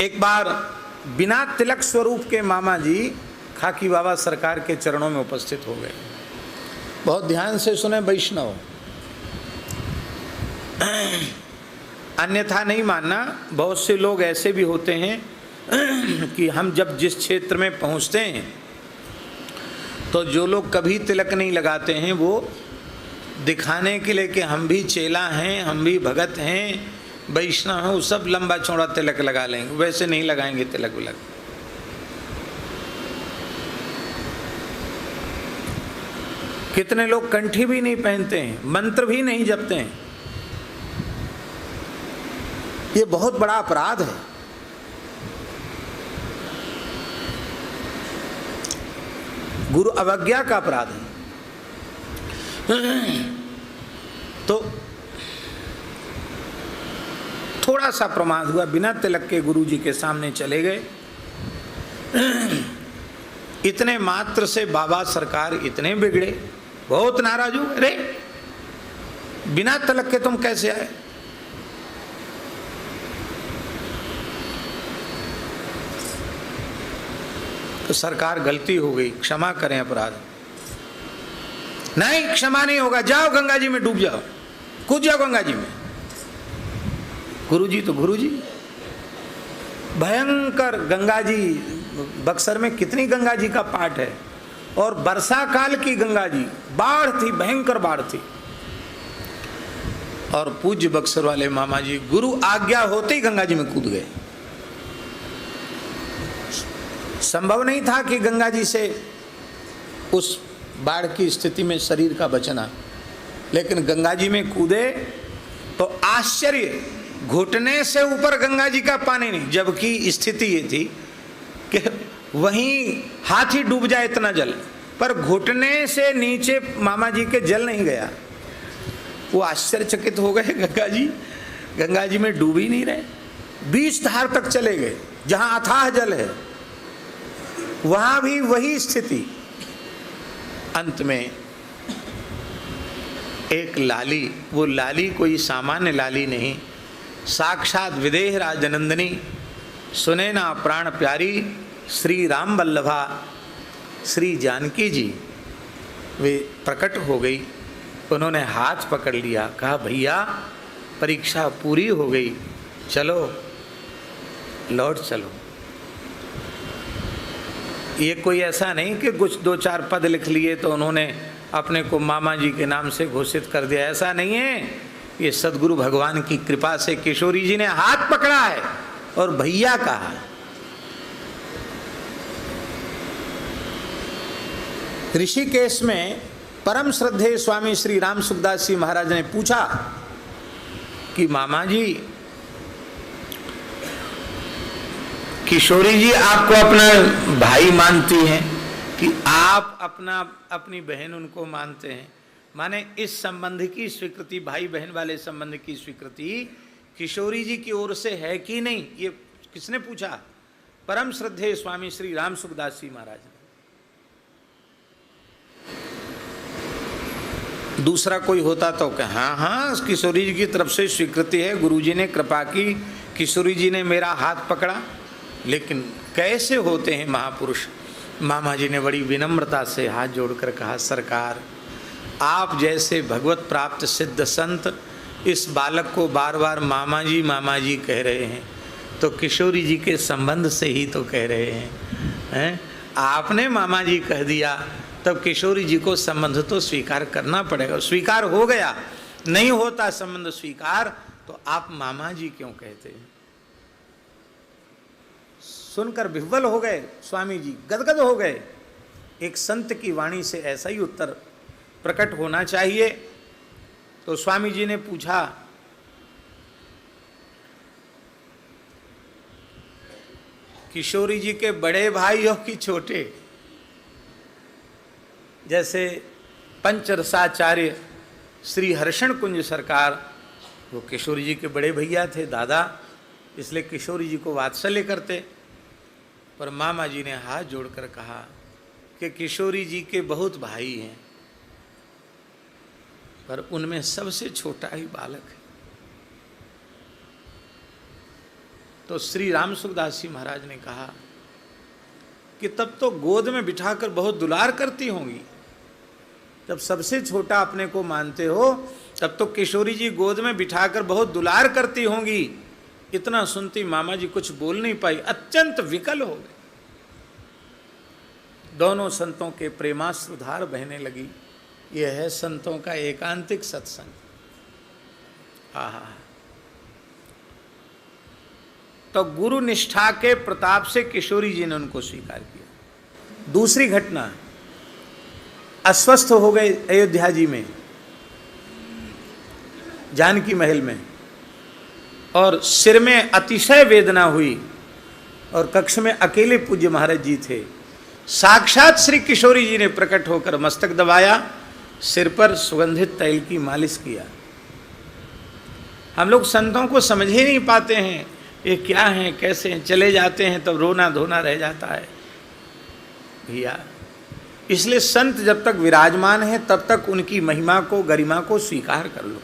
एक बार बिना तिलक स्वरूप के मामा जी खाकी बाबा सरकार के चरणों में उपस्थित हो गए। बहुत ध्यान से सुने वैष्णव, अन्यथा नहीं मानना। बहुत से लोग ऐसे भी होते हैं कि हम जब जिस क्षेत्र में पहुंचते हैं तो जो लोग कभी तिलक नहीं लगाते हैं वो दिखाने के लिए कि हम भी चेला हैं, हम भी भगत हैं, वैष्णव हैं, वो सब लंबा चौड़ा तिलक लगा लेंगे, वैसे नहीं लगाएंगे तिलक विलक। कितने लोग कंठी भी नहीं पहनते हैं, मंत्र भी नहीं जपते हैं। ये बहुत बड़ा अपराध है। गुरु अवज्ञा का अपराध है। तो थोड़ा सा प्रमाद हुआ, बिना तिलक के गुरु जी के सामने चले गए। इतने मात्र से बाबा सरकार इतने बिगड़े, बहुत नाराज हुए। अरे बिना तिलक के तुम कैसे आए? तो सरकार गलती हो गई, क्षमा करें अपराध। नहीं, क्षमा नहीं होगा, जाओ गंगा जी में डूब जाओ, कूद जाओ गंगा जी में। गुरुजी तो गुरुजी, भयंकर गंगा जी, बक्सर में कितनी गंगा जी का पाठ है, और वर्षा काल की गंगा जी, बाढ़ थी, भयंकर बाढ़ थी। और पूज्य बक्सर वाले मामा जी गुरु आज्ञा होते ही गंगा जी में कूद गए। संभव नहीं था कि गंगा जी से उस बाढ़ की स्थिति में शरीर का बचना, लेकिन गंगा जी में कूदे तो आश्चर्य, घुटने से ऊपर गंगा जी का पानी नहीं, जबकि स्थिति ये थी कि वहीं हाथी डूब जाए इतना जल, पर घुटने से नीचे मामा जी के जल नहीं गया। वो आश्चर्यचकित हो गए, गंगा जी में डूब ही नहीं रहे, 20 धार तक चले गए, जहां अथाह जल है वहां भी वही स्थिति। अंत में एक लाली, वो लाली कोई सामान्य लाली नहीं, साक्षात विदेह राजनंदिनी, सुने ना प्राण प्यारी श्री राम वल्लभा श्री जानकी जी, वे प्रकट हो गई। उन्होंने हाथ पकड़ लिया, कहा भैया परीक्षा पूरी हो गई, चलो लौट चलो। ये कोई ऐसा नहीं कि कुछ 2-4 पद लिख लिए तो उन्होंने अपने को मामा जी के नाम से घोषित कर दिया, ऐसा नहीं है। ये सदगुरु भगवान की कृपा से किशोरी जी ने हाथ पकड़ा है और भैया कहा। ऋषिकेश में परम श्रद्धेय स्वामी श्री राम सुखदास जी महाराज ने पूछा कि मामा जी, किशोरी जी आपको अपना भाई मानती हैं कि आप अपनी बहन उनको मानते हैं? माने इस संबंध की स्वीकृति, भाई बहन वाले संबंध की स्वीकृति किशोरी जी की ओर से है कि नहीं? ये किसने पूछा? परम श्रद्धेय स्वामी श्री राम सुखदास जी महाराज ने। दूसरा कोई होता तो क्या, हाँ हाँ किशोरी जी की तरफ से स्वीकृति है, गुरुजी ने कृपा की, किशोरी जी ने मेरा हाथ पकड़ा। लेकिन कैसे होते हैं महापुरुष? मामा जी ने बड़ी विनम्रता से हाथ जोड़कर कहा, सरकार आप जैसे भगवत प्राप्त सिद्ध संत इस बालक को बार बार मामा जी कह रहे हैं, तो किशोरी जी के संबंध से ही तो कह रहे हैं। आपने मामा जी कह दिया, तब किशोरी जी को संबंध तो स्वीकार करना पड़ेगा। स्वीकार हो गया, नहीं होता संबंध स्वीकार तो आप मामा जी क्यों कहते हैं? सुनकर विह्वल हो गए स्वामी जी, गदगद हो गए। एक संत की वाणी से ऐसा ही उत्तर प्रकट होना चाहिए। तो स्वामी जी ने पूछा, किशोरी जी के बड़े भाई हो कि छोटे? जैसे पंचरसाचार्य श्री हर्षण कुंज सरकार, वो किशोरी जी के बड़े भैया थे, दादा, इसलिए किशोरी जी को वात्सल्य करते। पर मामा जी ने हाथ जोड़कर कहा कि किशोरी जी के बहुत भाई हैं, पर उनमें सबसे छोटा ही बालक है। तो श्री राम सुखदास जी महाराज ने कहा कि तब तो गोद में बिठाकर बहुत दुलार करती होंगी, जब सबसे छोटा अपने को मानते हो तब तो किशोरी जी गोद में बिठाकर बहुत दुलार करती होंगी। इतना सुनती मामा जी कुछ बोल नहीं पाई, अत्यंत विकल हो गए। दोनों संतों के प्रेमाश्रुधार बहने लगी। यह है संतों का एकांतिक सत्संग। आहा, तो गुरु निष्ठा के प्रताप से किशोरी जी ने उनको स्वीकार किया। दूसरी घटना, अस्वस्थ हो गए अयोध्या जी में, जानकी महल में, और सिर में अतिशय वेदना हुई और कक्ष में अकेले पूज्य महाराज जी थे। साक्षात श्री किशोरी जी ने प्रकट होकर मस्तक दबाया, सिर पर सुगंधित तैल की मालिश किया। हम लोग संतों को समझ ही नहीं पाते हैं, ये क्या हैं, कैसे हैं, चले जाते हैं तब रोना धोना रह जाता है भैया। इसलिए संत जब तक विराजमान है तब तक उनकी महिमा को, गरिमा को स्वीकार कर लो।